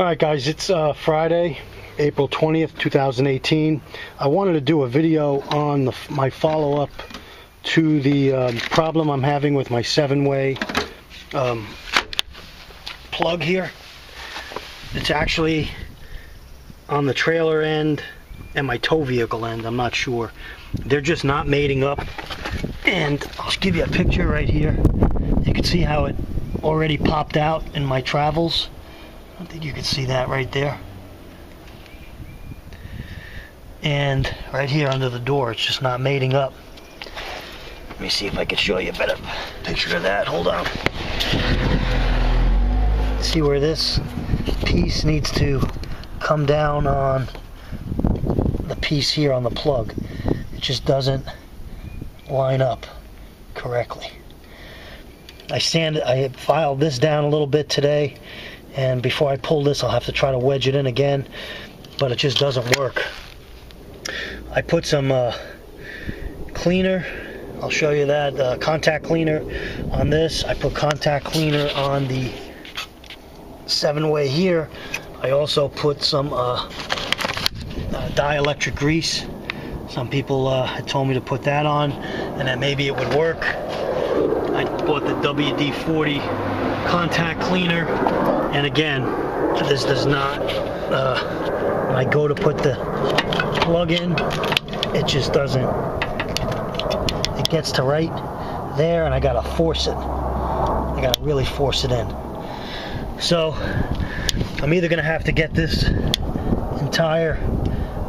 Alright guys, it's Friday, April 20th, 2018. I wanted to do a video on my follow-up to the problem I'm having with my 7-way plug here. It's actually on the trailer end and my tow vehicle end, I'm not sure. They're just not mating up. And I'll give you a picture right here. You can see how it already popped out in my travels. I think you can see that right there. And right here under the door, it's just not mating up. Let me see if I can show you a better picture of that. Hold on. See where this piece needs to come down on the piece here on the plug. It just doesn't line up correctly. I filed this down a little bit today, and before I pull this I'll have to try to wedge it in again, but it just doesn't work. I put some cleaner, I'll show you that, contact cleaner on this. I put contact cleaner on the 7-way here. I also put some dielectric grease. Some people had told me to put that on and that maybe it would work. I bought the WD-40 contact cleaner, and again, this does not, when I go to put the plug in, it just doesn't, it gets to right there and I gotta force it. I gotta really force it in. So I'm either gonna have to get this entire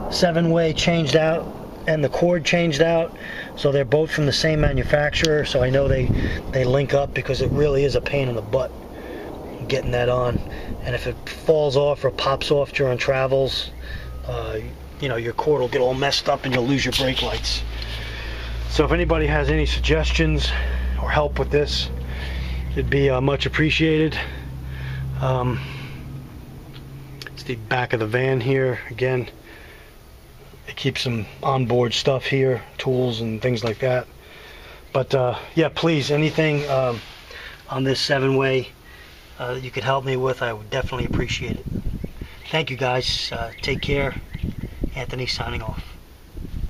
7-way changed out and the cord changed out, so they're both from the same manufacturer, so I know they link up, because it really is a pain in the butt getting that on. And if it falls off or pops off during travels, you know, your cord will get all messed up and you'll lose your brake lights. So if anybody has any suggestions or help with this, it'd be much appreciated. It's the back of the van here again. It keeps some onboard stuff here, tools and things like that. But yeah, please, anything on this 7-way that you could help me with, I would definitely appreciate it. Thank you guys. Take care. Anthony signing off.